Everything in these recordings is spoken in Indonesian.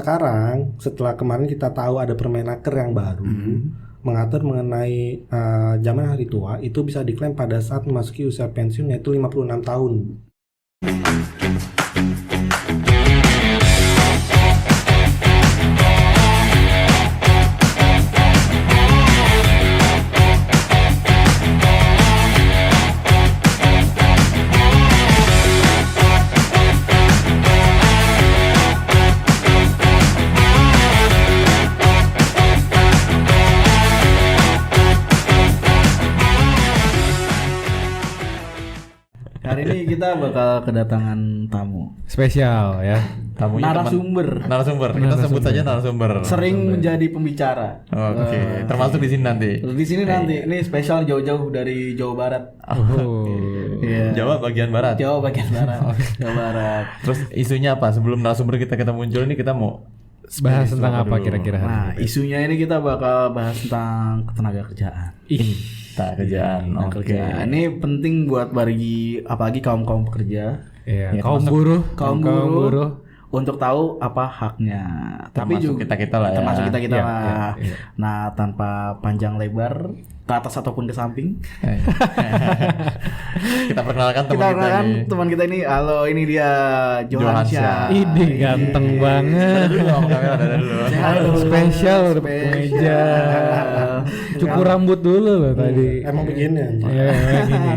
sekarang setelah kemarin kita tahu ada Permenaker yang baru mengatur mengenai jaminan hari tua itu bisa diklaim pada saat memasuki usia pensiun yaitu 56 tahun. Hari ini kita bakal kedatangan tamu Spesial ya. Tamunya narasumber. Kita sebut saja narasumber. Sering menjadi pembicara. Oke, termasuk di sini nanti. Di sini nanti ini spesial jauh-jauh dari Jawa Barat. Oh. Iya. Jawa bagian barat. Jawa bagian barat. Jawa Barat. Terus isunya apa? Sebelum narasumber kita muncul ini kita mau Bahas tentang apa dulu. kira-kira hari Nah, ini? isunya ini kita bakal bahas tentang ketenaga kerjaan. Tak kerjaan. Ketenaga Oke. kerjaan. Ini penting buat bagi apalagi kaum-kaum pekerja, Iya, Ya, kaum termasuk- buruh. untuk tahu apa haknya. Tapi Termasuk juga kita-kita lah ya. termasuk kita Iya, lah. iya. Nah, tanpa panjang lebar ke atas ataupun ke samping, Kita perkenalkan teman kita kita kenalkan ini. teman kita ini. Halo, ini dia Johansyah. Ini ganteng banget. Ada dulu sama kamera, ada dulu. Halo, spesial udah pakai meja. Cukur rambut dulu loh tadi. Emang begini anjing. Ya, kayak gini.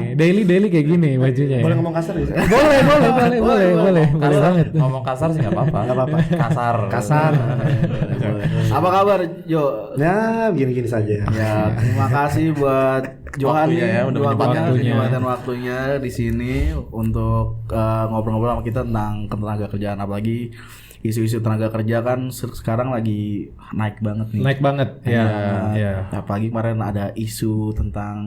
Daily kayak gini bajunya. Boleh Ya? ngomong kasar ya? Boleh banget. Ngomong kasar sih nggak apa-apa. Nggak apa-apa. Kasar. Kasar. Apa kabar, Jo? Ya begini-gini saja. Ya, terima kasih buat Johan Waktunya ya, udah menyempatkan waktunya di sini untuk ngobrol-ngobrol sama kita tentang ketenaga kerjaan, apalagi isu-isu tenaga kerja kan sekarang lagi naik banget nih. Naik banget. Ya, ya. Apalagi kemarin ada isu tentang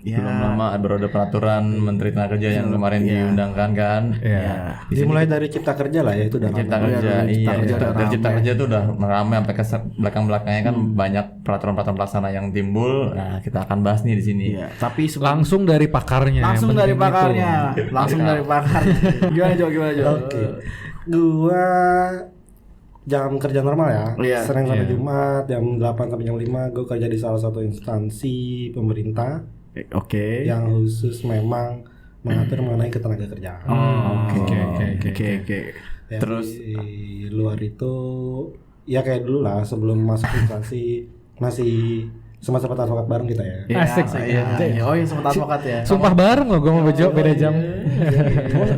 Belum lama baru ada peraturan Menteri Tenaga Kerja yang kemarin diundangkan kan. Ya. Dimulai dari cipta kerja lah ya itu udah Cipta lama. kerja, Cipta kerja udah dari Cipta rame. kerja itu udah ramai sampai ke belakang-belakangnya kan banyak peraturan-peraturan pelaksana yang timbul. Nah, kita akan bahas nih di sini. Iya, tapi Langsung dari pakarnya. langsung yang dari penting itu. pakarnya, langsung dari pakarnya. Gimana Jo? Oke. Gua jam kerja normal ya. Iya. Senin sampai Jumat jam 8 sampai jam 5 gua kerja di salah satu instansi pemerintah Oke. yang khusus memang mengatur mengenai ketenaga kerjaan. Oke. Ya, Terus? di luar itu ya kayak dulu lah sebelum masuk instansi masih sempat advokat bareng kita ya. Iya, Asik. iya. Oh, yang sempat advokat ya. Sumpah bareng loh gue mau Bejo beda jam.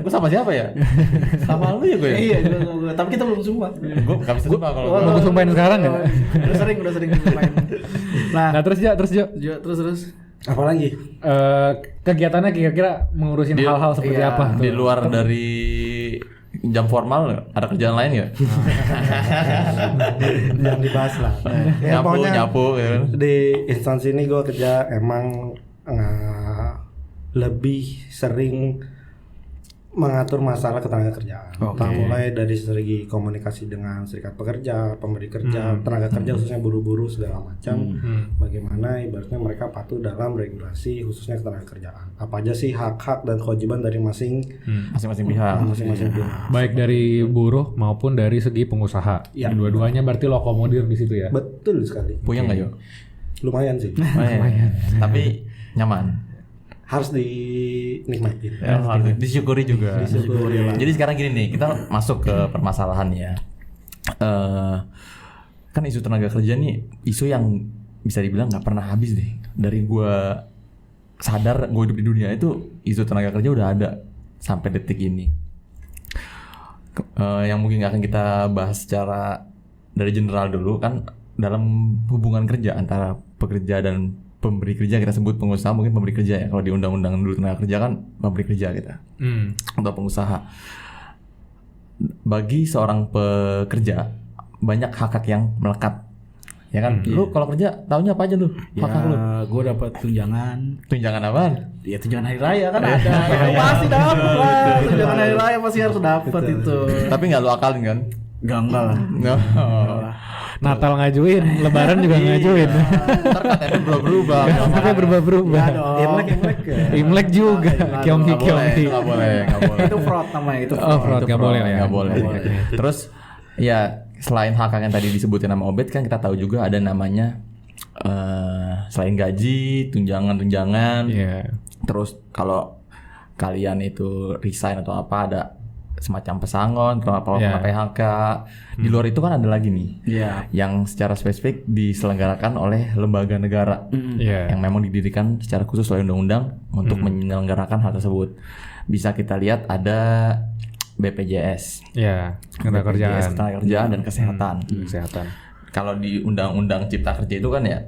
Gue sama siapa ya? Sama lu ya gue ya? Iya, tapi kita belum sumpah. Gue gak bisa sumpah kalau Mau gue sumpahin sekarang ya? Udah sering main. Nah, Nah terus Jo. Jo, terus. Apalagi Kegiatannya kira-kira mengurusin hal-hal seperti iya, apa? di luar dari jam formal ada kerjaan lain ya? yang dibahas lah. Ya, Nyapu ya kan? di instansi ini gue kerja emang lebih sering mengatur masalah ketenaga kerjaan. Oke. Mulai dari segi komunikasi dengan serikat pekerja, pemberi kerja, tenaga kerja khususnya buruh-buruh segala macam. Bagaimana ibaratnya mereka patuh dalam regulasi khususnya ketenaga kerjaan. Apa aja sih hak-hak dan kewajiban dari Masing-masing pihak. masing-masing pihak. Baik dari buruh maupun dari segi pengusaha. Iya. Dua-duanya berarti lo akomodir di situ ya. Betul sekali. Puyeng nggak yo? Lumayan sih. Lumayan. Tapi nyaman. Harus dinikmatin. Ya, harus disyukuri juga. Disyukuri lah. Jadi sekarang gini nih, kita masuk ke permasalahan ya. Kan isu tenaga kerja nih isu yang bisa dibilang nggak pernah habis deh. Dari gua sadar gue hidup di dunia itu isu tenaga kerja udah ada sampai detik ini. Yang mungkin nggak akan kita bahas secara dari general dulu kan dalam hubungan kerja antara pekerja dan pemberi kerja, kita sebut pengusaha mungkin pemberi kerja ya, kalau di undang-undang dulu tenaga kerja kan pemberi kerja kita atau pengusaha. Bagi seorang pekerja banyak hak-hak yang melekat ya kan. Lu kalau kerja taunya apa aja lu hak-hak lu? Gue dapat tunjangan. Tunjangan apaan? Ya tunjangan hari raya kan ada. Ya, pasti dapat lah. Tunjangan hari raya pasti harus dapat itu. Tapi nggak lu akalin kan? Enggak lah. No. Natal ngajuin, Lebaran juga ngajuin. Ntar KTP berubah. KTP berubah-berubah. Imlek Imlek juga, Kyonghi. Nggak boleh. Itu fraud namanya itu. Oh, fraud nggak boleh ya. Nggak boleh. Terus ya selain hak yang tadi disebutin nama Obed kan kita tahu juga ada namanya selain gaji, tunjangan, Iya. terus kalau kalian itu resign atau apa ada semacam pesangon, kalau PHK. Di luar itu kan ada lagi nih, yang secara spesifik diselenggarakan oleh lembaga negara, yang memang didirikan secara khusus oleh undang-undang untuk menyelenggarakan hal tersebut. Bisa kita lihat ada BPJS, Ketenagakerjaan. Ketenagakerjaan dan kesehatan. Kesehatan. Kalau di Undang-Undang Cipta Kerja itu kan ya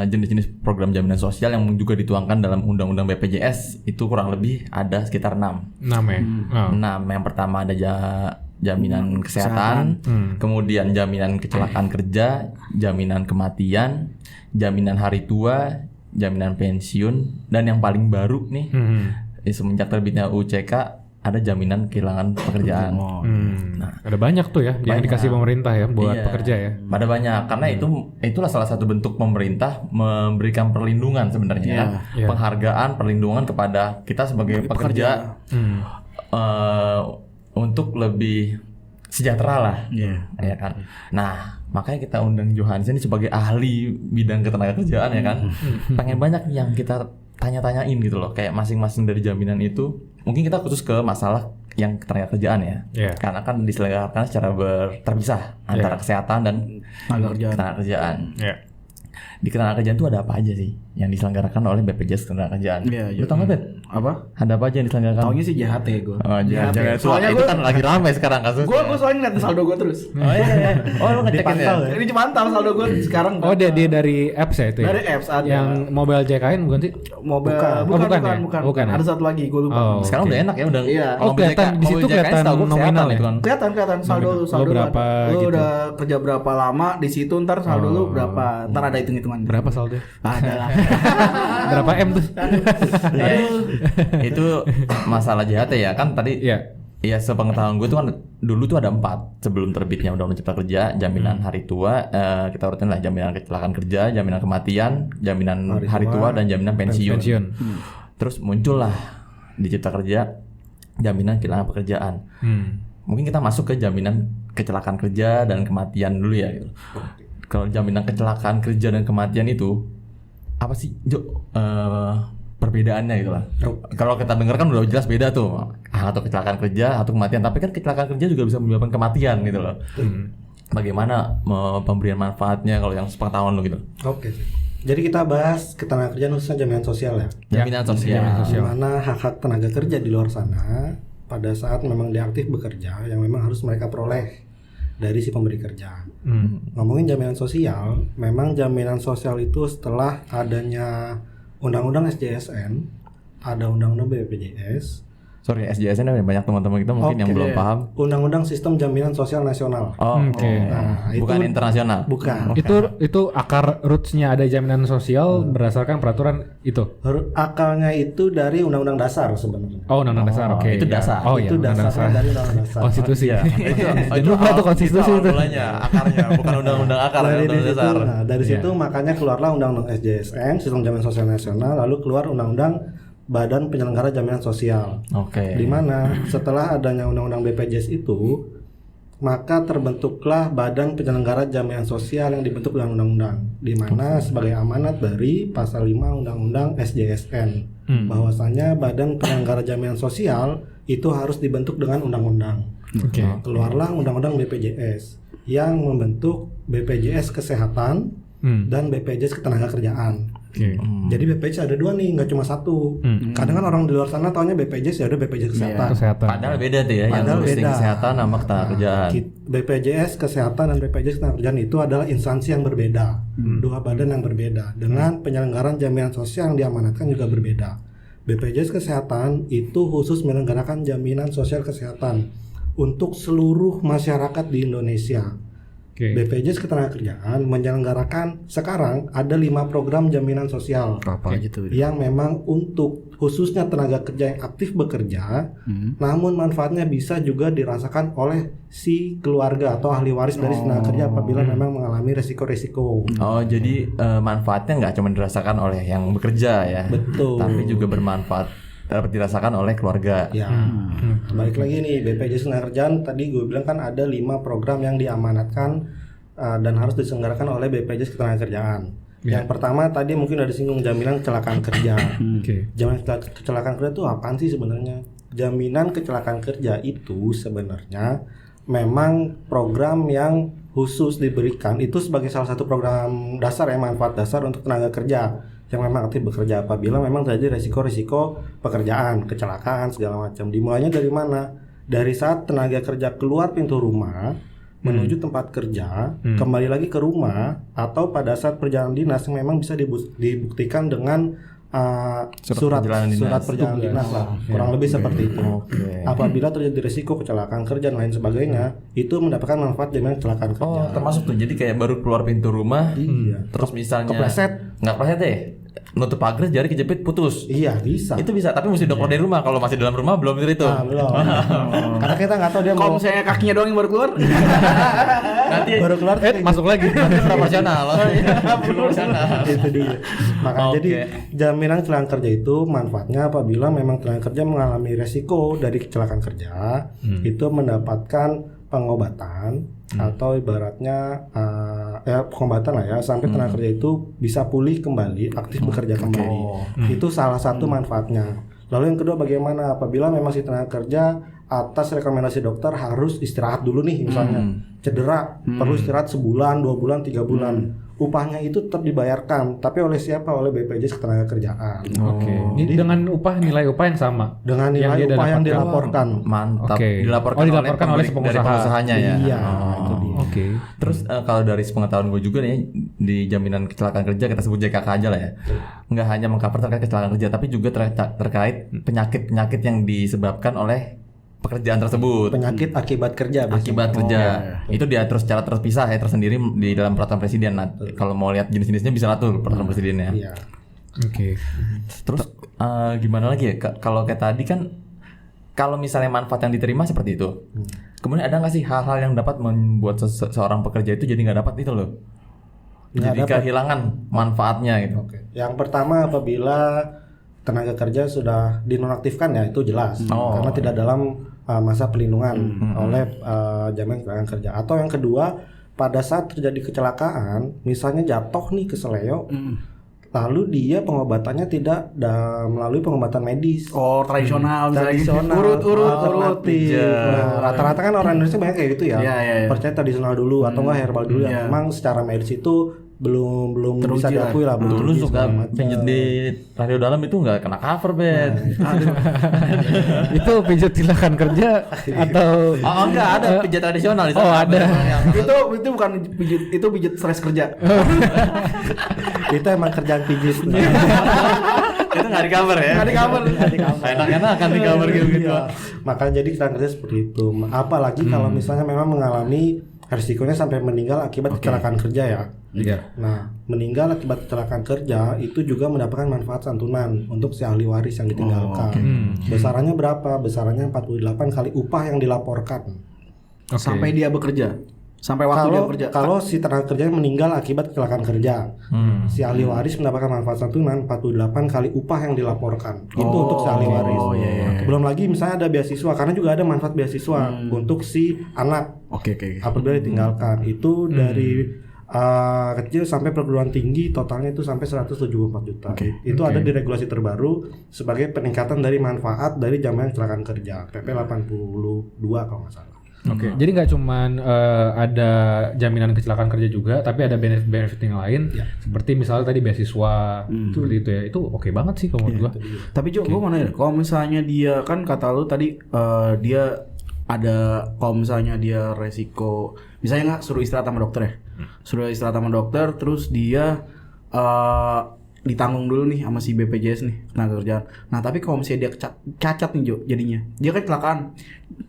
jenis-jenis program jaminan sosial yang juga dituangkan dalam Undang-Undang BPJS itu kurang lebih ada sekitar 6. 6 ya. 6. Yang pertama ada jaminan kesehatan, kemudian jaminan kecelakaan kerja, jaminan kematian, jaminan hari tua, jaminan pensiun, dan yang paling baru nih semenjak terbitnya UCK ada jaminan kehilangan pekerjaan. Nah, ada banyak tuh ya yang dikasih pemerintah ya buat pekerja ya. Ada banyak karena itulah salah satu bentuk pemerintah memberikan perlindungan sebenarnya kan. Penghargaan, perlindungan kepada kita sebagai pekerja untuk lebih sejahtera lah. Ya kan. Nah, makanya kita undang Johannes ini sebagai ahli bidang ketenagakerjaan ya kan. Pengen banyak yang kita tanya-tanyain gitu loh, kayak masing-masing dari jaminan itu mungkin kita khusus ke masalah yang ketenagakerjaan ya, karena kan diselenggarakan secara terpisah antara kesehatan dan ketenagakerjaan. Di ketenagakerjaan itu ada apa aja sih yang diselenggarakan oleh BPJS ketenagakerjaan? Lu tahu nggak, Bet? Apa? Ada apa aja yang diselenggarakan? Taunya sih JHT gue. Oh, jangan. Soalnya itu kan lagi ramai sekarang kasusnya. Gue soalnya ngeliat saldo gue terus. Oh iya. Oh, lu ngecekin ya? Ini cuma saldo gue sekarang. Oh, dia dari apps ya itu ya? Dari apps ada. Yang mobile JKN bukan sih? Bukan. Ada satu lagi gue lupa. Sekarang udah enak ya udah. Iya. Oh, kelihatan di situ kelihatan nominal ya. Kelihatan saldo berapa lu gitu. udah kerja berapa lama di situ, ntar saldo lu berapa. Ntar ada hitung-hitungan. Berapa saldo? Ada lah. Berapa M tuh? Itu masalah JHT ya kan tadi. Iya, sepengetahuan gue tuh kan dulu tuh ada 4 sebelum terbitnya Undang-Undang Cipta Kerja, jaminan hari tua, kita urutin lah jaminan kecelakaan kerja, jaminan kematian, jaminan hari tua dan jaminan pensiun. Terus muncullah di Cipta Kerja jaminan kehilangan pekerjaan. Mungkin kita masuk ke jaminan kecelakaan kerja dan kematian dulu ya. Gitu. Kalau jaminan kecelakaan kerja dan kematian itu apa sih, Jo? Perbedaannya gitu lah. Kalau kita dengar kan udah jelas beda tuh, atau kecelakaan kerja atau kematian. Tapi kan kecelakaan kerja juga bisa menyebabkan kematian gitu loh. Bagaimana pemberian manfaatnya kalau yang sepengetahuan lo gitu? Oke. Jadi kita bahas ketenagakerjaan khususnya jaminan sosial ya. Jaminan sosial. Di mana hak-hak tenaga kerja di luar sana pada saat memang dia aktif bekerja yang memang harus mereka peroleh dari si pemberi kerja. Ngomongin jaminan sosial, memang jaminan sosial itu setelah adanya Undang-Undang SJSN, ada Undang-Undang BPJS. Sorry, SJSN ada banyak teman-teman kita mungkin yang belum paham. Undang-Undang Sistem Jaminan Sosial Nasional. Nah, bukan internasional. Bukan. Itu akar rootsnya ada jaminan sosial berdasarkan peraturan itu. Akalnya itu dari Undang-Undang Dasar sebenarnya. Oh, Undang-Undang Dasar. Oke. Itu dasar. Oh, itu iya, dasarnya dari Undang-Undang Dasar. Konstitusi. Itu itu konstitusi itu. Akarnya, bukan undang-undang akar, Dari situ, dasar. dari situ makanya keluarlah Undang-Undang SJSN, Sistem Jaminan Sosial Nasional, lalu keluar Undang-Undang Badan Penyelenggara Jaminan Sosial. Di mana setelah adanya Undang-Undang BPJS itu, maka terbentuklah Badan Penyelenggara Jaminan Sosial yang dibentuk dengan undang-undang, di mana sebagai amanat dari pasal 5 Undang-Undang SJSN, bahwasanya Badan Penyelenggara Jaminan Sosial itu harus dibentuk dengan undang-undang. Keluarlah Undang-Undang BPJS yang membentuk BPJS Kesehatan dan BPJS Ketenagakerjaan. Jadi BPJS ada 2 nih, nggak cuma 1. Kadang kan orang di luar sana taunya BPJS ya udah BPJS Kesehatan. Padahal beda tuh ya, yang listing kesehatan sama ketenagakerjaan. BPJS Kesehatan dan BPJS Ketenagakerjaan itu adalah instansi yang berbeda, 2 badan yang berbeda, dengan penyelenggaraan jaminan sosial yang diamanatkan juga berbeda. BPJS Kesehatan itu khusus menyelenggarakan jaminan sosial kesehatan untuk seluruh masyarakat di Indonesia. BPJS Ketenagakerjaan menyelenggarakan sekarang ada 5 program jaminan sosial yang memang untuk khususnya tenaga kerja yang aktif bekerja, namun manfaatnya bisa juga dirasakan oleh si keluarga atau ahli waris dari tenaga kerja apabila memang mengalami resiko-resiko. Oh, jadi manfaatnya nggak cuma dirasakan oleh yang bekerja ya, betul, tapi juga bermanfaat dapat dirasakan oleh keluarga. Ya, balik lagi nih BPJS Ketenagakerjaan tadi gue bilang kan ada 5 program yang diamanatkan dan harus diselenggarakan oleh BPJS Ketenagakerjaan. Yang pertama tadi mungkin udah disinggung jaminan kecelakaan kerja. Jaminan kecelakaan kerja itu apaan sih sebenarnya? Jaminan kecelakaan kerja itu sebenarnya memang program yang khusus diberikan itu sebagai salah satu program dasar ya, manfaat dasar untuk tenaga kerja yang memang aktif bekerja apabila memang terjadi resiko-resiko pekerjaan, kecelakaan segala macam. Dimulainya dari mana? Dari saat tenaga kerja keluar pintu rumah menuju tempat kerja, kembali lagi ke rumah, atau pada saat perjalanan dinas yang memang bisa dibuktikan dengan surat perjalanan dinas lah, kurang lebih seperti itu. Apabila terjadi risiko kecelakaan kerja dan lain sebagainya, itu mendapatkan manfaat jaminan kecelakaan kerja. Oh, termasuk tuh. Jadi kayak baru keluar pintu rumah, terus misalnya nggak kepleset deh, nutup pagar jari kejepit putus. Iya bisa. Itu bisa, tapi mesti keluar dari rumah. Kalau masih dalam rumah belum itu. Belum. Karena kita nggak tahu dia Kalau misalnya kakinya doang yang baru keluar, Nanti baru keluar masuk lagi. proporsional. itu dia. Makanya jadi jaminan kecelakaan kerja itu manfaatnya apabila memang tenaga kerja mengalami resiko dari kecelakaan kerja, itu mendapatkan pengobatan atau ibaratnya pengobatan lah ya sampai tenaga kerja itu bisa pulih kembali, aktif bekerja kembali. Itu salah satu manfaatnya. Lalu yang kedua bagaimana apabila memang si tenaga kerja atas rekomendasi dokter harus istirahat dulu nih misalnya cedera perlu istirahat sebulan, 2 bulan, 3 bulan. Upahnya itu tetap dibayarkan, tapi oleh siapa? Oleh BPJS Ketenagakerjaan. Ini dengan nilai upah yang sama. Dengan nilai upah yang dilaporkan. Mantap. Dilaporkan oleh si pengusaha. dari pengusahanya ya. Iya, itu dia. Terus kalau dari sepengetahuan gue juga nih di jaminan kecelakaan kerja kita sebut JKK aja lah ya. Nggak hanya mengcover terkait kecelakaan kerja, tapi juga terkait penyakit-penyakit yang disebabkan oleh pekerjaan tersebut. Penyakit akibat kerja. Akibat kerja. Itu diatur secara terpisah ya, tersendiri di dalam peraturan presiden. Nah, kalau mau lihat jenis-jenisnya bisa atur peraturan presidennya. Iya. Terus gimana lagi ya? Kalau kayak tadi kan kalau misalnya manfaat yang diterima seperti itu. Kemudian ada nggak sih hal-hal yang dapat membuat seorang pekerja itu jadi nggak dapat itu loh? Jadi kehilangan manfaatnya gitu. Yang pertama apabila tenaga kerja sudah dinonaktifkan ya itu jelas karena tidak dalam masa pelindungan oleh jaminan kecelakaan kerja. Atau yang kedua pada saat terjadi kecelakaan misalnya jatuh nih ke seleo lalu dia pengobatannya tidak melalui pengobatan medis. tradisional misalnya. Urut. Nah, rata-rata kan orang Indonesia banyak kayak gitu ya. Percaya tradisional dulu atau enggak herbal dulu yang memang secara medis itu belum bisa diakui lah. Dulu suka pijat di radio dalam itu nggak kena cover bed. Itu pijat kecelakaan kerja atau enggak ada pijat tradisional di sana. ada. itu bukan pijit, itu pijit stres kerja. Itu emang kerjaan pijit. Itu nggak di cover ya? Nggak di cover. Enak-enak akan di cover gitu. Makanya jadi kita kerja seperti itu. Apalagi kalau misalnya memang mengalami risikonya sampai meninggal akibat kecelakaan kerja ya. Nah, meninggal akibat kecelakaan kerja itu juga mendapatkan manfaat santunan untuk si ahli waris yang ditinggalkan. Besarannya berapa? Besarannya 48 kali upah yang dilaporkan. Sampai dia bekerja. Sampai waktu dia bekerja. Kalau si tenaga kerja meninggal akibat kecelakaan kerja, si ahli waris mendapatkan manfaat santunan 48 kali upah yang dilaporkan. Itu untuk si ahli waris. Belum lagi misalnya ada beasiswa, karena juga ada manfaat beasiswa untuk si anak. Apabila ditinggalkan itu dari kecil sampai perguruan tinggi totalnya itu sampai 174 juta. Itu ada di regulasi terbaru sebagai peningkatan dari manfaat dari jaminan kecelakaan kerja PP 82 kalau nggak salah. Jadi nggak cuman ada jaminan kecelakaan kerja juga, tapi ada benefit yang lain, seperti misalnya tadi beasiswa, seperti itu ya. Itu oke banget sih kalau menurut gua. Tapi Jo, gua mau nanya, kalau misalnya dia kan kata lu tadi dia ada, kalau misalnya dia resiko, misalnya nggak suruh istirahat sama dokter ya, suruh istirahat sama dokter, terus dia ditanggung dulu nih sama si BPJS nih tenaga kerjaan. Nah tapi kalau misalnya dia cacat nih Jo, jadinya dia kan kecelakaan,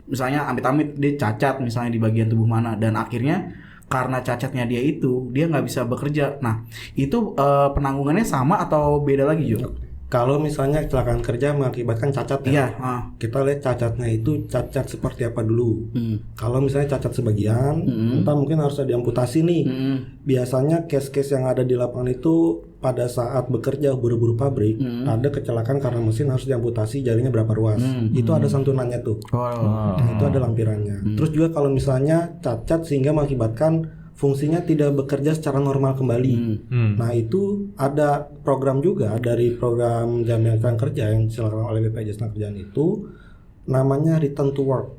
misalnya amit-amit dia cacat misalnya di bagian tubuh mana, dan akhirnya karena cacatnya dia itu dia nggak bisa bekerja. Nah itu penanggungannya sama atau beda lagi Jo? Kalau misalnya kecelakaan kerja mengakibatkan cacat ya, Iya, kita lihat cacatnya itu cacat seperti apa dulu. Kalau misalnya cacat sebagian, entah mungkin harus ada diamputasi nih. Biasanya case-case yang ada di lapangan itu pada saat bekerja buru-buru pabrik, ada kecelakaan karena mesin harus diamputasi jarinya berapa ruas. Itu ada santunannya tuh. Nah, itu ada lampirannya. Terus juga kalau misalnya cacat sehingga mengakibatkan fungsinya tidak bekerja secara normal kembali. Nah, itu ada program juga dari program jaminan kerja yang diselenggarakan oleh BPJS Ketenagakerjaan itu namanya Return to Work.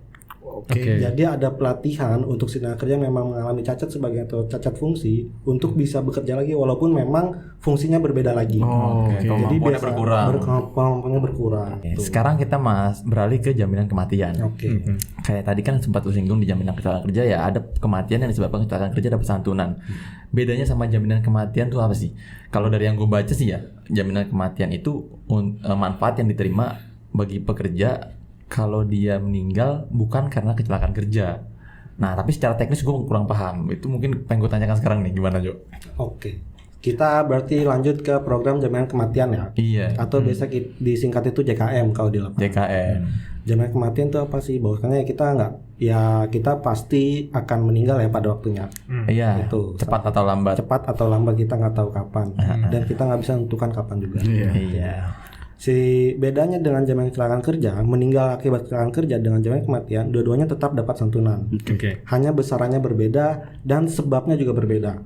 Oke. Jadi ada pelatihan untuk si tenaga kerja memang mengalami cacat sebagai atau cacat fungsi untuk bisa bekerja lagi walaupun memang fungsinya berbeda lagi. Oke. Jadi Kemampuannya biasa berkurang. kemampuannya berkurang. Oke, Tuh. sekarang kita beralih ke jaminan kematian. Oke. Kayak tadi kan sempat lu singgung di jaminan kecelakaan kerja ya ada kematian yang disebabkan kecelakaan kerja dapat santunan. Bedanya sama jaminan kematian tuh apa sih? Kalau dari yang gue baca sih ya, jaminan kematian itu manfaat yang diterima bagi pekerja kalau dia meninggal bukan karena kecelakaan kerja. Nah, tapi secara teknis gue kurang paham. Itu mungkin pengen gue tanyakan sekarang nih, gimana Jo? Oke. Kita berarti lanjut ke program jaminan kematian ya. Iya. Atau biasa disingkat itu JKM kalau di lapangan. JKM. Jaminan kematian itu apa sih? Bahwasanya kita pasti akan meninggal ya pada waktunya. Iya. Itu Cepat atau lambat. cepat atau lambat kita nggak tahu kapan dan kita nggak bisa menentukan kapan juga. Iya. Si bedanya dengan jaminan kecelakaan kerja, meninggal akibat kecelakaan kerja dengan jaminan kematian, dua-duanya tetap dapat santunan. Oke. Hanya besarannya berbeda dan sebabnya juga berbeda.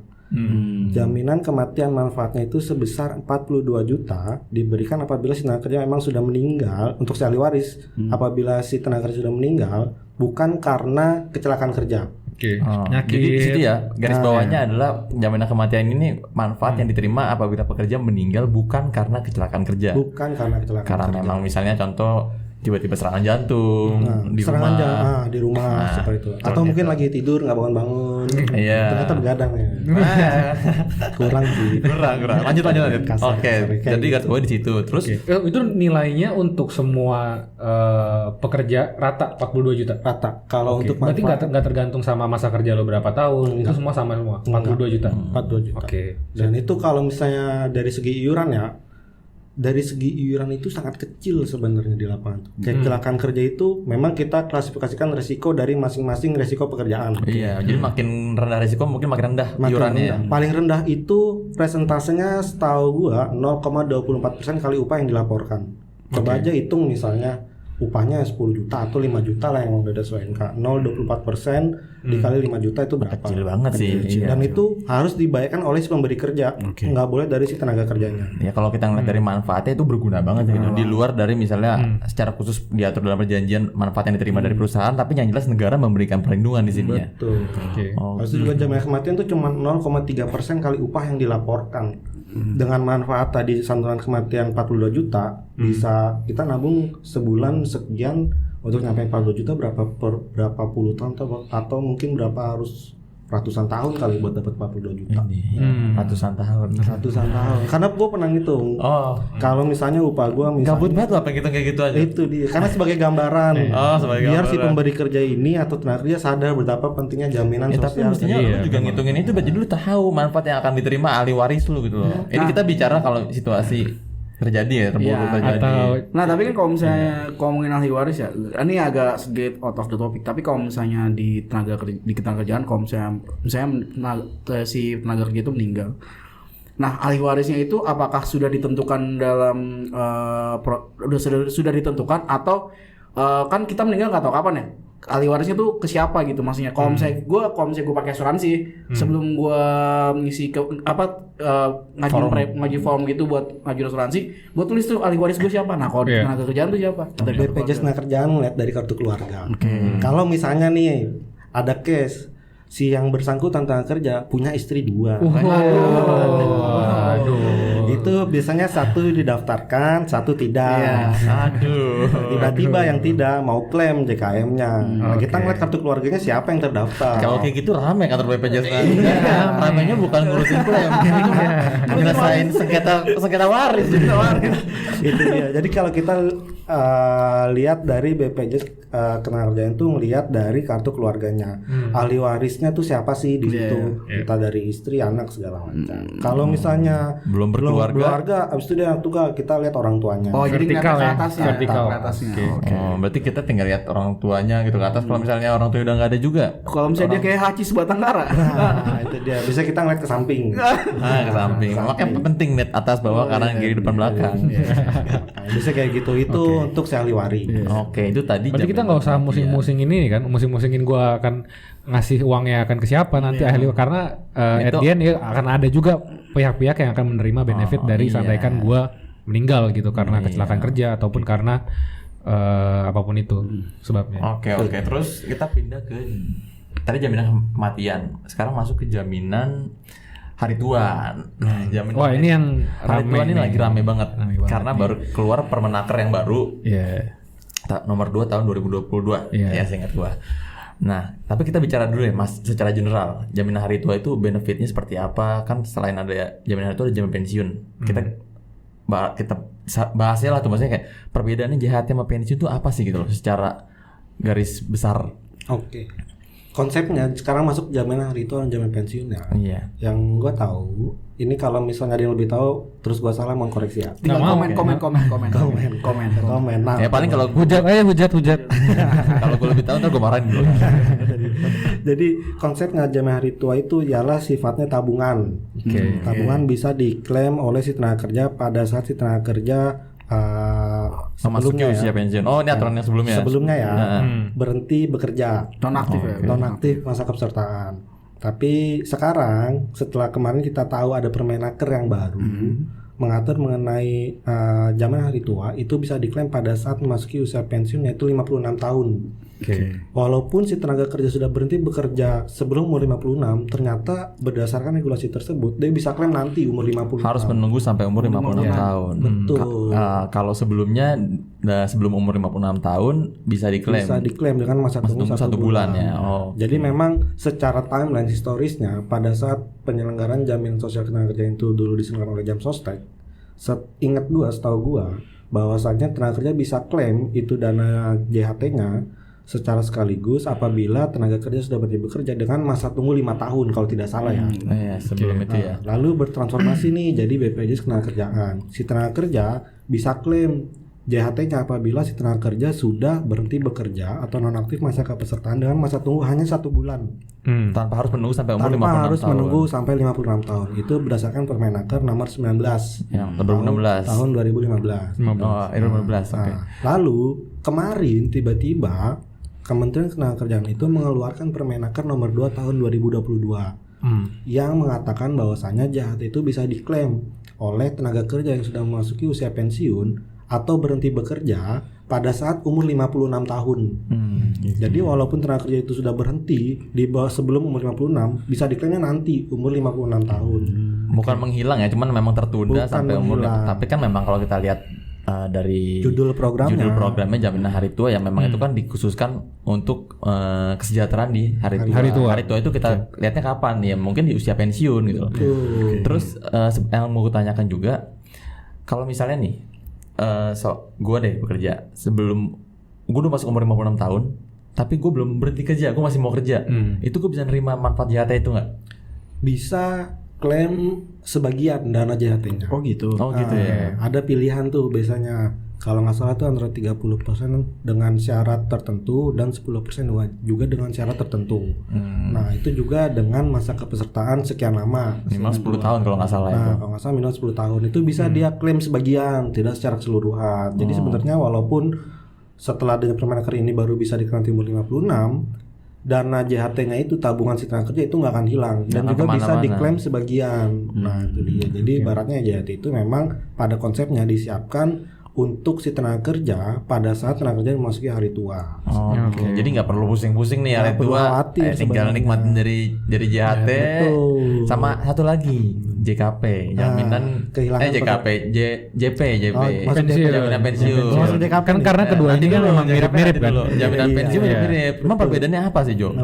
Jaminan kematian manfaatnya itu sebesar 42 juta diberikan apabila si tenaga kerja memang sudah meninggal untuk si ahli waris. Apabila si tenaga kerja sudah meninggal bukan karena kecelakaan kerja. Oke. Oh, Nyakit. jadi di situ ya garis bawahnya adalah jaminan kematian ini manfaat yang diterima apabila pekerja meninggal bukan karena kecelakaan kerja. Bukan karena kecelakaan Karena kerja. memang misalnya contoh tiba-tiba serangan jantung di serangan rumah. jantung di rumah seperti itu. Atau mungkin lagi tidur nggak bangun-bangun. Iya. Ternyata begadang ya. Kurang sih. kurang. Lanjut. Kasar, Oke. kayak Jadi garis bawah di situ. Terus Itu nilainya untuk semua pekerja rata 42 juta. Rata. Kalau untuk Berarti manfaat nggak tergantung sama masa kerja lo berapa tahun. Itu semua sama semua. 42 juta. 42 juta. Oke. Dan itu kalau misalnya dari segi iuran ya, dari segi iuran itu sangat kecil sebenarnya di lapangan. Kecelakaan kerja itu memang kita klasifikasikan resiko dari masing-masing resiko pekerjaan. iya, jadi makin rendah risiko mungkin makin rendah Makin iurannya. rendah. Paling rendah itu presentasenya setahu gua 0,24% kali upah yang dilaporkan. Coba aja hitung misalnya upahnya 10 juta atau 5 juta lah yang udah sesuai NK. 0,24% dikali 5 juta itu berapa? Kecil banget sih. Iya. Dan itu harus dibayarkan oleh si pemberi kerja, nggak boleh dari si tenaga kerjanya. Ya kalau kita ngeliat dari manfaatnya itu berguna banget gitu. Di luar dari misalnya secara khusus diatur dalam perjanjian manfaat yang diterima dari perusahaan, tapi yang jelas negara memberikan perlindungan di sini ya. Betul. Oke. Habis itu juga jaminan kematian itu cuma 0,3% kali upah yang dilaporkan. Dengan manfaat tadi santunan kematian 42 juta, bisa kita nabung sebulan sekian untuk nyampe 42 juta berapa puluh tahun atau mungkin berapa harus ratusan tahun kali buat dapat 42 juta. Ratusan tahun. Ratusan tahun. Karena gue pernah ngitung. Oh, Kalau misalnya upah gue gabut misalnya banget lah pengen kayak gitu aja. itu dia. Karena sebagai gambaran. Oh, sebagai biar si gambaran. pemberi kerja ini atau tenaga kerja sadar betapa pentingnya jaminan Ya, tapi sosial. mestinya lu juga ngitungin itu jadi lu tahu manfaat yang akan diterima ahli waris lu gitu loh. Ini kita bicara kalau situasi terjadi ya, terburuk terjadi. Atau Nah tapi kan kalau misalnya ngomongin ahli waris ya, ini agak sedikit out of the topic. Tapi kalau misalnya di ketenaga kerjaan, kalau misalnya si tenaga kerja itu meninggal, nah ahli warisnya itu apakah sudah ditentukan dalam sudah ditentukan atau kan kita meninggal nggak tahu kapan ya? Ahli warisnya tuh ke siapa gitu maksudnya. Kalau misalnya gue pakai asuransi sebelum gue ngisi ngaji form gitu buat ngajuin asuransi, gue tulis tuh ahli waris gue siapa. Nah kalau tenaga kerjaan tuh siapa? BPJS tenaga kerjaan melihat dari kartu keluarga. Kalau misalnya nih ada case si yang bersangkutan tenaga kerja punya istri 2. Itu biasanya satu didaftarkan, satu tidak. Aduh. Tiba-tiba yang tidak mau klaim JKM-nya. Nah, kita ngeliat kartu keluarganya siapa yang terdaftar. Kalau kayak gitu rame kantor BPJS. Ramenya bukan ngurusin klaim, ngerasain sengketa waris. Itu dia. Jadi kalau kita lihat dari BPJS ketenagakerjaan itu ngelihat dari kartu keluarganya. Ahli warisnya tuh siapa sih di situ? Entah dari istri, anak segala macam. Kalau misalnya Belum berkeluarga keluarga, abis itu dia tugas kita lihat orang tuanya. Oh, jadi Vertikal ngeliat ke ya? atasnya. Vertikal. Ke atasnya. Oke. Oh. Berarti kita tinggal lihat orang tuanya gitu ke atas. Kalau misalnya orang tua udah nggak ada juga. Kalau misalnya dia kayak Haji Sebatangkara. Nah, itu dia. Bisa kita ngeliat ke samping. Nah, ke samping. Makanya penting lihat atas, bawah, kanan, kiri, depan, belakang. Nah, bisa kayak gitu. Itu untuk si ahliwari. Oke, itu tadi. Berarti kita nggak usah musing-musingin ini kan, musing-musingin gua akan ngasih uangnya akan ke siapa nanti ahli, karena at the end ya akan ada juga pihak-pihak yang akan menerima benefit dari seandainya gua meninggal gitu karena kecelakaan kerja ataupun karena apapun itu sebabnya. Oke. Terus kita pindah ke tadi jaminan kematian. Sekarang masuk ke jaminan hari tua. Nah, jaminan Wah, ini yang hari tua ini lagi rame banget. Karena nih. baru keluar Permenaker yang baru. Iya. Nomor 2 tahun 2022. Ya, seingat gua. Nah, tapi kita bicara dulu ya Mas, secara general. Jaminan hari tua itu benefitnya seperti apa? Kan selain ada jaminan hari tua ada jaminan pensiun. Kita bahasnya lah tuh, maksudnya kayak perbedaannya JHT sama pensiun itu apa sih gitu loh secara garis besar. Oke. Konsepnya sekarang masuk jaminan hari tua dan jaminan pensiun ya. Iya. Yang gua tahu, ini kalau misalnya ada yang lebih tahu, terus gua salah mau koreksi ya. Tinggal komen. Nah, Ya paling kalau Hujat. kalau gue lebih tahu ntar gue marahin dulu. jadi konsepnya jaminan hari tua itu ialah sifatnya tabungan. Tabungan bisa diklaim oleh si tenaga kerja pada saat si tenaga kerja Memasuki usia pensiun. Oh, ini aturan yang sebelumnya. Sebelumnya ya, berhenti bekerja, Non-aktif ya. nonaktif masa kepesertaan. Tapi sekarang setelah kemarin kita tahu ada Permenaker yang baru mengatur mengenai jaminan hari tua itu bisa diklaim pada saat memasuki usia pensiun yaitu 56 tahun. Walaupun si tenaga kerja sudah berhenti bekerja sebelum umur 56, ternyata berdasarkan regulasi tersebut dia bisa klaim nanti umur 50 Harus tahun. menunggu sampai umur 56 tahun. Betul. Kalau sebelumnya sebelum umur 56 tahun bisa diklaim. Bisa diklaim dengan masa tunggu satu bulan ya. Oh. Jadi memang secara timeline historisnya pada saat penyelenggaraan jaminan sosial ketenaga kerjaan itu dulu diselenggarakan oleh Jamsostek, setahu gua bahwasanya tenaga kerja bisa klaim itu dana JHT-nya secara sekaligus apabila tenaga kerja sudah berhenti bekerja dengan masa tunggu 5 tahun kalau tidak salah ya. Sebelum itu ya. Lalu bertransformasi nih jadi BPJS ketenagakerjaan. Si tenaga kerja bisa klaim JHT-nya apabila si tenaga kerja sudah berhenti bekerja atau nonaktif masa kepesertaan dengan masa tunggu hanya 1 bulan. Tanpa harus menunggu sampai umur 56 Tanpa harus tahun. menunggu sampai 56 tahun. Itu berdasarkan Permenaker nomor 19 yang tahun 2016. tahun 2015. Oh, 2015. Oke. Lalu kemarin tiba-tiba Kementerian Ketenagakerjaan itu mengeluarkan Permenaker nomor 2 tahun 2022 yang mengatakan bahwasanya JHT itu bisa diklaim oleh tenaga kerja yang sudah memasuki usia pensiun atau berhenti bekerja pada saat umur 56 tahun. Jadi walaupun tenaga kerja itu sudah berhenti di bawah sebelum umur 56, bisa diklaimnya nanti umur 56 tahun. Bukan menghilang ya, cuman memang tertunda Bukan sampai umur. menghilang. Tapi kan memang kalau kita lihat dari Judul programnya jaminan hari tua yang memang itu kan dikhususkan untuk kesejahteraan di hari tua. Hari tua itu kita lihatnya kapan ya? Mungkin di usia pensiun gitu loh. Terus yang mau gue tanyakan juga, kalau misalnya nih gue deh bekerja sebelum gue udah masuk umur 56 tahun, tapi gue belum berhenti kerja, gue masih mau kerja. Itu gue bisa nerima manfaat JHT itu nggak? bisa klaim sebagian dana JHT-nya. Oh gitu. Oh gitu ya. Ada pilihan tuh biasanya. Kalau nggak salah tuh antara 30% dengan syarat tertentu dan 10% juga dengan syarat tertentu. Nah itu juga dengan masa kepesertaan sekian lama. Minimal 10 tahun kalau nggak salah itu. Nah kalau nggak salah minimal 10 tahun itu bisa dia klaim sebagian, tidak secara keseluruhan. Jadi sebenarnya walaupun setelah dengan Permenaker ini baru bisa diklaim umur 56, dana JHT-nya itu tabungan si tenaga kerja itu nggak akan hilang dan juga bisa diklaim sebagian. Nah itu dia. Jadi ibaratnya JHT itu memang pada konsepnya disiapkan untuk si tenaga kerja pada saat tenaga kerja memasuki hari tua. Jadi nggak perlu pusing-pusing nih hari tua, tinggal nikmatin dari JHT. Sama satu lagi JKP, jaminan JKP, JP, jaminan pensiun. Kan karena kedua ini kan memang mirip-mirip kan. Jaminan pensiun mirip. Emang perbedaannya apa sih Jo?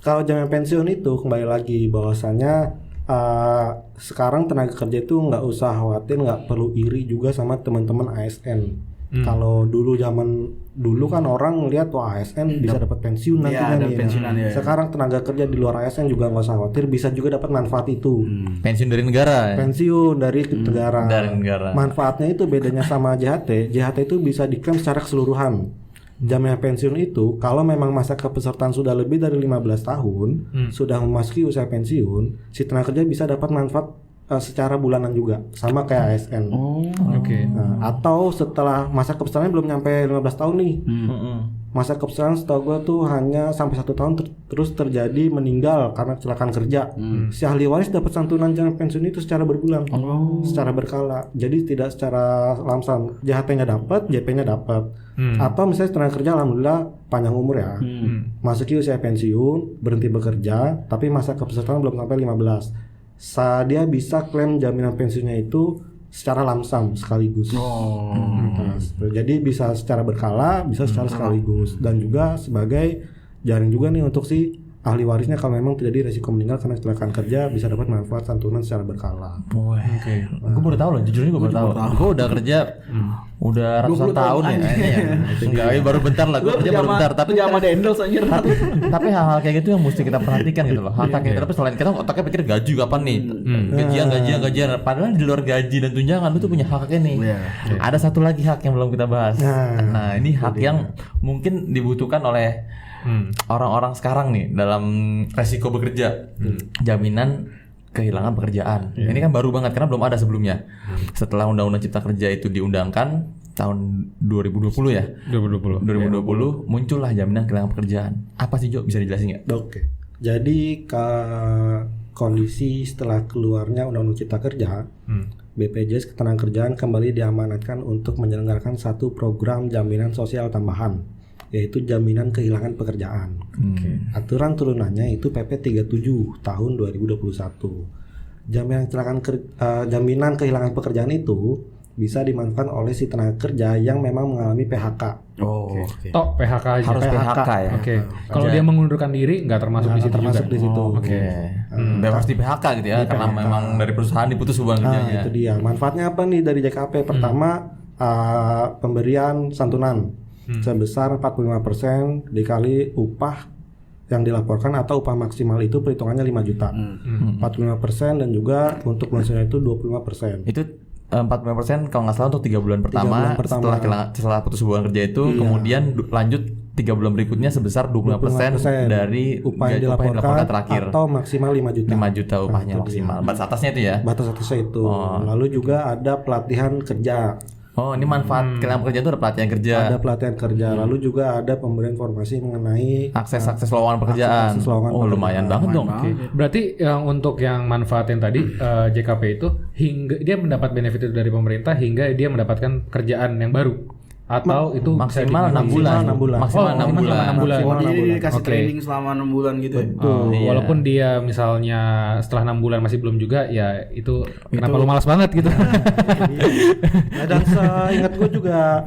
Kalau jaminan pensiun itu kembali lagi bahwasanya sekarang tenaga kerja itu nggak usah khawatir, nggak perlu iri juga sama teman-teman ASN. Kalau dulu zaman dulu kan orang ngelihat wah ASN bisa dapat pensiun nantinya ada nih. pensiunan, ya. Sekarang tenaga kerja di luar ASN juga nggak usah khawatir, bisa juga dapat manfaat itu. Pensiun dari negara. Pensiun dari negara. Dari negara. Manfaatnya itu bedanya sama JHT. JHT itu bisa diklaim secara keseluruhan. Jaminan pensiun itu kalau memang masa kepesertaan sudah lebih dari 15 tahun, sudah memasuki usia pensiun, si tenaga kerja bisa dapat manfaat secara bulanan juga, sama kayak ASN. Oke. Nah, atau setelah masa kepesertaannya belum nyampe 15 tahun nih. Masa kepesertaan setahu gue tuh hanya sampai 1 tahun terus terjadi meninggal karena kecelakaan kerja. Si ahli waris dapat santunan jaminan pensiun itu secara berbulan, secara berkala. Jadi tidak secara lamsam. JHT-nya dapat, JP-nya dapat. Atau misalnya tenaga kerja alhamdulillah panjang umur ya. Masuki usia pensiun, berhenti bekerja, tapi masa kepesertaan belum sampai 15. Dia bisa klaim jaminan pensiunnya itu secara lamsam sekaligus. Jadi bisa secara berkala, bisa secara sekaligus, dan juga sebagai jaring juga nih untuk si ahli warisnya kalau memang terjadi resiko meninggal karena kecelakaan kerja bisa dapat manfaat santunan secara berkala. Oke. Gue baru tahu loh, jujur gue baru tahu. Gue udah kerja udah ratusan tahun ya kayaknya ya. Enggak, baru bentar lah. Gue kerja baru bentar, tapi sama Dendels anjir. tapi hal-hal kayak gitu yang mesti kita perhatikan gitu loh. Hal kayak gitu, tapi selain kita otaknya pikir gaji kapan nih, gajian. Padahal di luar gaji dan tunjangan lu tuh punya hak nih. Ada satu lagi hak yang belum kita bahas. Nah ini hak yang mungkin dibutuhkan oleh orang-orang sekarang nih dalam resiko bekerja, jaminan kehilangan pekerjaan. Ini kan baru banget karena belum ada sebelumnya. Setelah Undang-Undang Cipta Kerja itu diundangkan tahun 2020 ya. 2020 muncullah jaminan kehilangan pekerjaan. Apa sih Jo? Bisa dijelasin nggak? Oke. Jadi kondisi setelah keluarnya Undang-Undang Cipta Kerja, BPJS Ketenagakerjaan kembali diamanatkan untuk menyelenggarakan satu program jaminan sosial tambahan, yaitu jaminan kehilangan pekerjaan. Aturan turunannya itu PP 37 tahun 2021. Jaminan kehilangan pekerjaan itu bisa dimanfaatkan oleh si tenaga kerja yang memang mengalami PHK. Tok PHK aja. Harus PHK ya. Oke. Kalau dia mengundurkan diri nggak termasuk di situ termasuk juga. di situ. Harus di PHK gitu ya, karena memang dari perusahaan diputus hubungan kerjanya. Itu dia. Manfaatnya apa nih dari JKP? Pertama, pemberian santunan sebesar 45% dikali upah yang dilaporkan atau upah maksimal itu perhitungannya 5 juta. 45% dan juga untuk pensiunnya itu 25%. Itu 45% kalau nggak salah untuk 3 bulan pertama, setelah putus hubungan kerja itu, kemudian lanjut 3 bulan berikutnya sebesar 25% dari upah yang dilaporkan terakhir atau maksimal 5 juta. 5 juta upahnya maksimal. Batas atasnya itu ya. Batas atasnya itu. Lalu juga ada pelatihan kerja. Ini manfaat kehilangan pekerjaan itu ada pelatihan kerja. Ada pelatihan kerja. Lalu juga ada pemberian informasi mengenai akses lowongan pekerjaan. Lumayan banget dong. Berarti yang untuk yang manfaat yang tadi JKP itu hingga dia mendapat benefit itu dari pemerintah hingga dia mendapatkan kerjaan yang baru. Atau itu maksimal 6 bulan. Maksimal 6 bulan. Jadi dikasih training selama 6 bulan gitu. Walaupun dia misalnya setelah 6 bulan masih belum juga, ya itu kenapa lu malas banget gitu. Dan seingat gue juga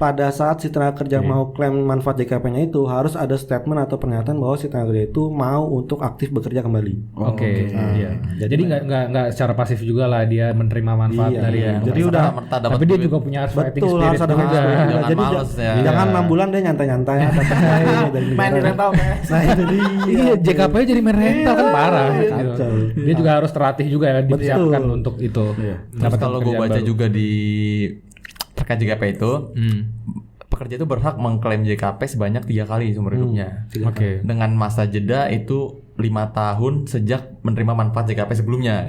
pada saat si tenaga kerja mau klaim manfaat JKP-nya itu harus ada statement atau pernyataan bahwa si tenaga kerja itu mau untuk aktif bekerja kembali. Iya. Jadi nggak secara pasif juga lah dia menerima manfaat dari yang. Jadi udah. Tapi dia juga punya fighting spirit. Harus ada fighting spirit. Jadi jangan 6 bulan dia nyantai-nyantai. Main rental PS. Nah itu dia. Iya, JKP jadi main rental kan parah. Dia juga harus terlatih juga ya, disiapkan untuk itu. Terus kalau gue baca juga di terkait JKP itu, pekerja itu berhak mengklaim JKP sebanyak 3 kali seumur hidupnya. Dengan masa jeda itu 5 tahun sejak menerima manfaat JKP sebelumnya.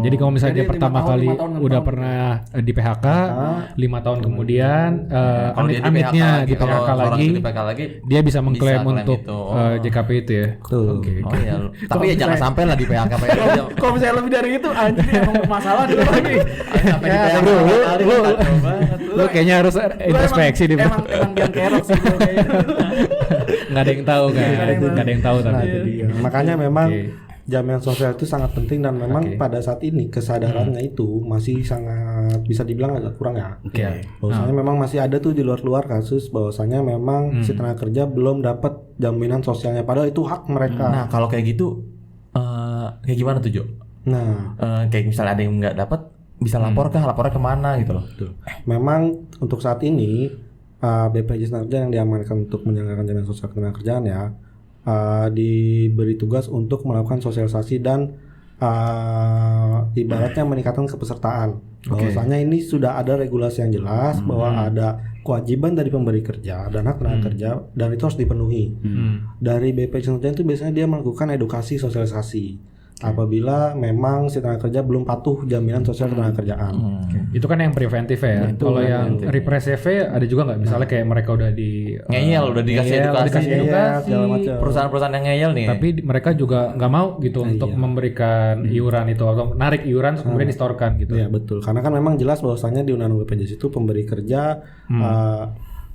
Jadi kalau misalnya dia pertama kali udah pernah di PHK, 5 tahun kemudian amit-amitnya di PHK lagi, dia bisa mengklaim untuk JKP itu ya. Tapi ya jangan sampai lah di PHK. Kalau misalnya lebih dari itu anjir emang masalah dulu lagi. Lu kayaknya harus introspeksi di emang yang kerok sih kayaknya. Nggak ada yang tahu kan. Nggak ada yang tahu tapi. Makanya memang jaminan sosial itu sangat penting dan memang pada saat ini kesadarannya itu masih sangat bisa dibilang agak kurang ya. Bahwasanya memang masih ada tuh di luar kasus bahwasanya memang si tenaga kerja belum dapat jaminan sosialnya padahal itu hak mereka. Nah kalau kayak gitu kayak gimana tuh Jo? Nah kayak misalnya ada yang nggak dapat bisa lapornya kemana gitu loh? Memang untuk saat ini BPJS Tenaga yang diamankan untuk menjalankan jaminan sosial ketenagakerjaan ya, diberi tugas untuk melakukan sosialisasi dan ibaratnya meningkatkan kepesertaan. Bahwasanya ini sudah ada regulasi yang jelas bahwa ada kewajiban dari pemberi kerja dan hak tenaga kerja dan itu harus dipenuhi. Dari BPJS Tenaga itu biasanya dia melakukan edukasi sosialisasi. Apabila memang si tenaga kerja belum patuh jaminan sosial ketenagakerjaan. Itu kan yang preventif ya. Kalau yang represif ada juga nggak? Misalnya kayak mereka udah ngeyel, udah dikasih edukasi, segala macam. perusahaan-perusahaan yang ngeyel nih. Tapi mereka juga nggak mau gitu untuk memberikan iuran itu atau narik iuran kemudian distorkan gitu. Iya betul. Karena kan memang jelas bahwasanya di Undang-Undang BPJS itu pemberi kerja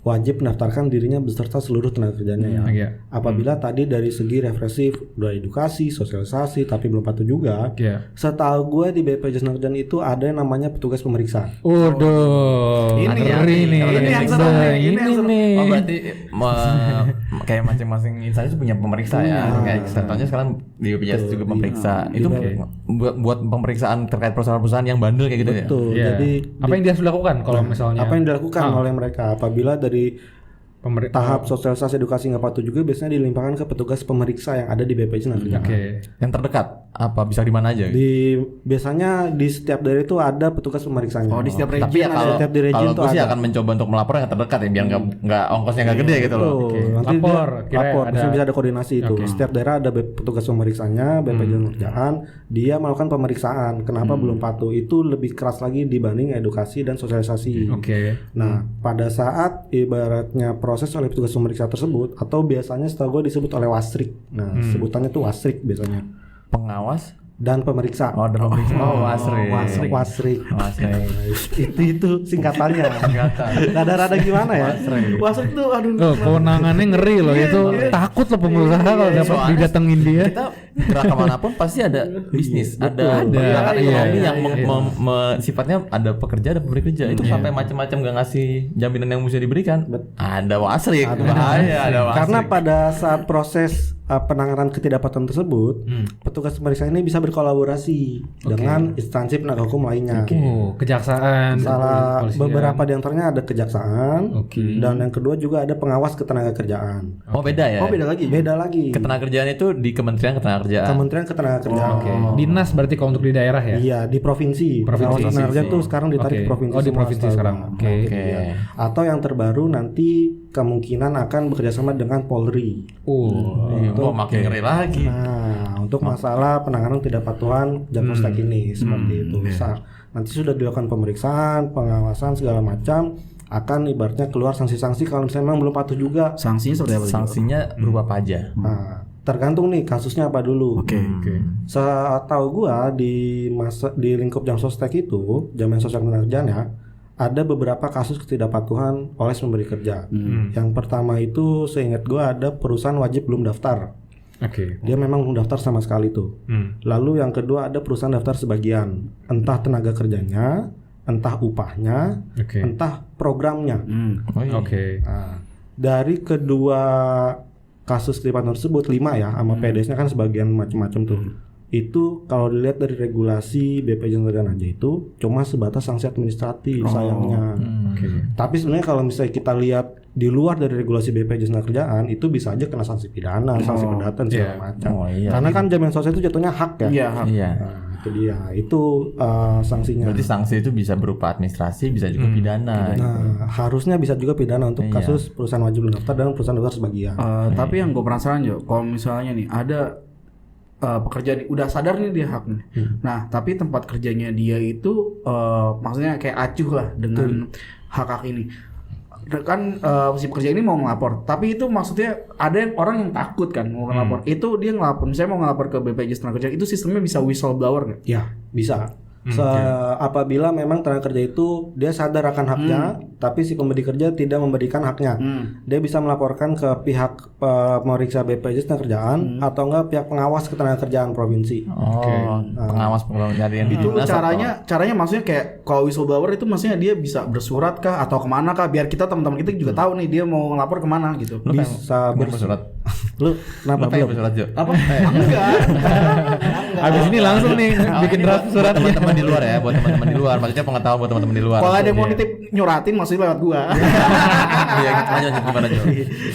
wajib mendaftarkan dirinya beserta seluruh tenaga kerjanya ya. Apabila tadi dari segi represif udah edukasi, sosialisasi tapi belum patuh juga. Setahu gue di BPJS Tenaga itu ada yang namanya petugas pemeriksa. Ini yang seru nih. Oh berarti kayak masing-masing instansi punya pemeriksa ya. Kayak contohnya sekarang di BPJS juga pemeriksa. Itu buat pemeriksaan terkait perusahaan-perusahaan yang bandel kayak gitu ya. Betul. Jadi apa yang dia harus lakukan kalau misalnya? Apa yang dilakukan oleh mereka apabila dari tahap sosialisasi edukasi nggak patuh juga biasanya dilimpahkan ke petugas pemeriksa yang ada di BPJS Tenaga. Yang terdekat apa bisa di mana aja? Biasanya di setiap daerah itu ada petugas pemeriksanya. Di setiap region. Tapi ya kalau gue sih akan mencoba untuk melapor yang terdekat ya biar nggak ongkosnya nggak gede gitu loh. Nanti lapor, bisa ada koordinasi itu. Setiap daerah ada petugas pemeriksanya, BPJS Tenaga dia melakukan pemeriksaan. Kenapa belum patuh? Itu lebih keras lagi dibanding edukasi dan sosialisasi. Nah, pada saat ibaratnya proses oleh petugas pemeriksa tersebut atau biasanya setahu gue disebut oleh wasrik. Nah, sebutannya tuh wasrik biasanya. Pengawas dan pemeriksa. Dan pemeriksa. Wasrik. Itu singkatannya. Rada-rada gimana ya? Wasrik tuh kewenangannya ngeri loh itu. Takut loh pengusaha kalau dapat didatengin dia. Kita gerak kemanapun pasti ada bisnis, ada ekonomi yang sifatnya ada pekerja, ada pemberi kerja. Itu sampai macam-macam gak ngasih jaminan yang mesti diberikan. Ada wasrik. Bahaya ada wasrik. Karena pada saat proses penanganan ketidakpatuhan tersebut, petugas pemeriksa ini bisa berkolaborasi dengan instansi penegak hukum lainnya. Kejaksaan. Beberapa di antaranya ada kejaksaan, dan yang kedua juga ada pengawas ketenagakerjaan. Beda ya? Beda lagi. Ketenagakerjaan itu di Kementerian Ketenagakerjaan. Kementerian Ketenagakerjaan. Dinas berarti kalau untuk di daerah ya? Iya, di provinsi. Ketenagakerjaan tuh sekarang ditarik ke provinsi. Di provinsi sekarang. Atau yang terbaru nanti kemungkinan akan bekerjasama dengan Polri. Makin ngeri lagi. Nah, untuk masalah penanganan ketidakpatuhan jam sostek ini seperti itu. Nanti sudah dilakukan pemeriksaan, pengawasan segala macam, akan ibaratnya keluar sanksi-sanksi kalau misalnya memang belum patuh juga. Sanksinya seperti apa? Sanksinya berupa apa aja? Nah, tergantung nih kasusnya apa dulu. Setahu gua di lingkup jam sostek itu, jaminan sosial ketenagakerjaan ya, ada beberapa kasus ketidakpatuhan oleh pemberi kerja. Yang pertama itu seingat gue ada perusahaan wajib belum daftar. Dia memang belum daftar sama sekali tuh. Lalu yang kedua ada perusahaan daftar sebagian, entah tenaga kerjanya, entah upahnya, entah programnya. Nah, dari kedua kasus ketidakpatuhan tersebut 5 ya, sama PDS-nya kan sebagian macam-macam tuh. Itu kalau dilihat dari regulasi BPJS Tenaga aja itu cuma sebatas sanksi administratif sayangnya. Tapi sebenarnya kalau misalnya kita lihat di luar dari regulasi BPJS Tenaga itu bisa aja kena sanksi pidana, sanksi perdata segala macam. Karena kan jaminan sosial itu jatuhnya hak ya. Nah, itu dia. Itu sanksinya. Berarti sanksi itu bisa berupa administrasi, bisa juga pidana. Nah, harusnya bisa juga pidana untuk kasus perusahaan wajib mendaftar dan perusahaan daftar sebagian. Tapi yang gue penasaran Jo, kalau misalnya nih ada pekerja udah sadar nih dia haknya. Nah, tapi tempat kerjanya dia itu maksudnya kayak acuh lah dengan hak-hak ini. Kan si pekerja ini mau ngelapor, tapi itu maksudnya ada orang yang takut kan mau ngelapor. Itu dia ngelapor, misalnya mau ngelapor ke BPJS Tenaga Kerja, itu sistemnya bisa whistleblower nggak? Ya, bisa. Apabila memang tenaga kerja itu dia sadar akan haknya, tapi si pemberi kerja tidak memberikan haknya, dia bisa melaporkan ke pihak pemeriksa BPJS Tenaga atau enggak pihak pengawas ketenagakerjaan provinsi. Pengawas nyari yang itu caranya maksudnya kayak kalau whistleblower itu maksudnya dia bisa bersurat kah atau kemana kah biar kita teman-teman kita juga tahu nih dia mau ngelapor kemana gitu. Bisa bersurat. Lu kenapa belum bersurat Jo? Enggak. Abis ini langsung nih bikin draft buat suratnya. teman-teman di luar ya, buat teman-teman di luar. Maksudnya pengetahuan buat teman-teman di luar. Kalau ada yang mau nitip nyuratin maksudnya lewat gua. Iya, lanjut gimana aja.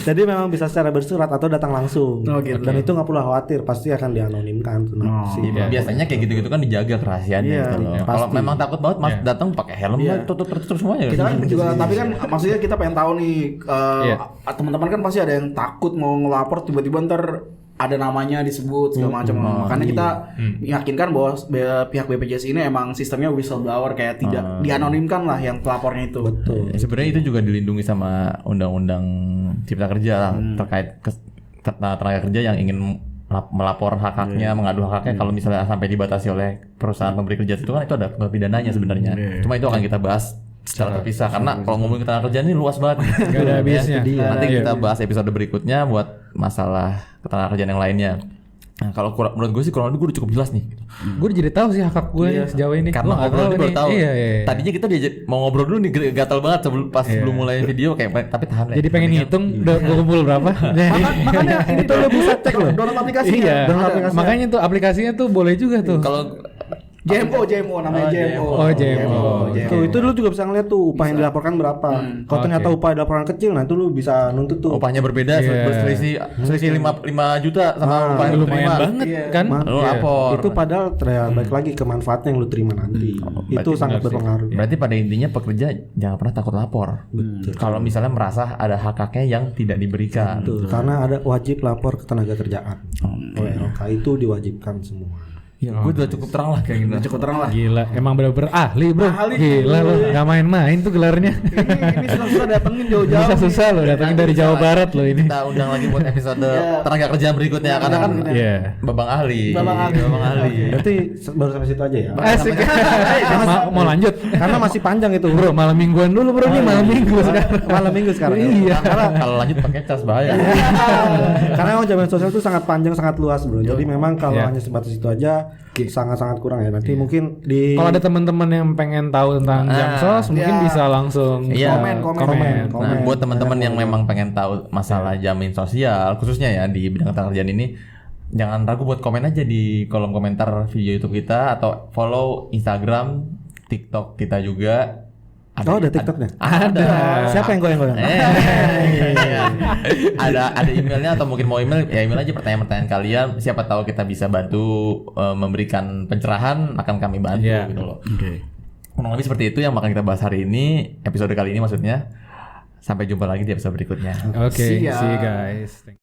Jadi memang bisa secara bersurat atau datang langsung. Oh, gitu. Dan itu nggak perlu khawatir, pasti akan dianonimkan tuh. Iya, biasanya kayak gitu-gitu kan dijaga kerahasiaannya Iya, gitu loh. iya, Kalau pasti. memang takut banget Mas datang pakai helm Iya. tutup semuanya. Kita kan juga tapi kan maksudnya kita pengen tahu nih Iya. teman-teman kan pasti ada yang takut mau ngelapor tiba-tiba ntar ada namanya disebut segala macam. Makanya kita meyakinkan bahwa pihak BPJS ini emang sistemnya whistleblower kayak tidak dianonimkan lah yang pelapornya itu. Betul. Ya, sebenarnya itu juga dilindungi sama Undang-Undang Cipta Kerja lah, terkait tenaga kerja yang ingin melapor hak-haknya, mengadu hak-haknya kalau misalnya sampai dibatasi oleh perusahaan pemberi kerja itu kan itu ada pidananya sebenarnya. Cuma itu akan kita bahas secara terpisah karena kalau ngomongin ketenaga kerjaan ini luas banget. Gak ada habisnya. Nanti Iya. kita bahas episode berikutnya buat masalah ketenaga kerjaan yang lainnya. Nah, kalau menurut gue sih kurang lebih gue udah cukup jelas nih. Gue jadi tahu sih hak gue sejauh ini. Karena Gua nggak ngobrol tahu ini baru nih. tahu. Iya. Tadinya kita diajak mau ngobrol dulu nih gatal banget sebelum mulai video kayak tapi tahan deh. Jadi pengen ngitung udah gue kumpul berapa. Makanya ini tuh lo bisa cek loh download aplikasinya. Iya. Download aplikasinya. Makanya tuh aplikasinya tuh boleh juga tuh. Kalau JMO namanya JMO. Oh, JMO. Tuh, itu lu juga bisa ngeliat tuh upah yang dilaporkan berapa. Kalau ternyata upah yang dilaporkan kecil, nah itu lu bisa nuntut tuh. upahnya berbeda Iya. berselisih 5 juta sama upah yang lu Lumayan terima. banget Iya. kan? Lu lapor. Itu padahal balik lagi ke manfaatnya yang lu terima nanti. Itu sangat berpengaruh. Berarti pada intinya pekerja jangan pernah takut lapor. Kalau misalnya merasa ada hak-haknya yang tidak diberikan. Betul, karena ada wajib lapor ke tenaga kerjaan. WLK itu diwajibkan semua. Ya, gue udah cukup terang lah kayak gitu. Cukup terang lah. Gila, emang bener-bener ahli bro. Ahli. Gila lo, gak main-main tuh gelarnya. Ini susah datengin jauh-jauh. Susah-susah lo datangin dari Jawa Barat lo ini. Kita undang lagi buat episode tenaga kerja berikutnya karena kan Iya. Babang ahli. Babang ahli. Berarti baru sampai situ aja ya. Asik. Mau lanjut? Karena masih panjang itu, Bro, malam mingguan dulu bro, ini malam minggu sekarang. Malam minggu sekarang. Iya. Kalau lanjut pakai cas bahaya. Karena emang jaminan sosial itu sangat panjang, sangat luas, bro. Jadi memang kalau Iya. hanya sebatas itu aja sangat-sangat kurang ya. Nanti mungkin di Kalau ada teman-teman yang pengen tahu tentang Jamsos, mungkin bisa langsung Iya. komen. Nah, buat teman-teman yang memang pengen tahu masalah jamin sosial, khususnya ya di bidang ketenaga kerjaan ini, jangan ragu buat komen aja di kolom komentar video YouTube kita atau follow Instagram, TikTok kita juga. Oh, ada TikToknya? Ada. Siapa yang goyang-goyang? Ada emailnya atau mungkin mau email ya email aja pertanyaan-pertanyaan kalian, siapa tahu kita bisa bantu memberikan pencerahan, akan kami bantu gitu loh. Kurang lebih seperti itu yang bakal kita bahas hari ini, episode kali ini maksudnya. Sampai jumpa lagi di episode berikutnya. Oke, see you guys.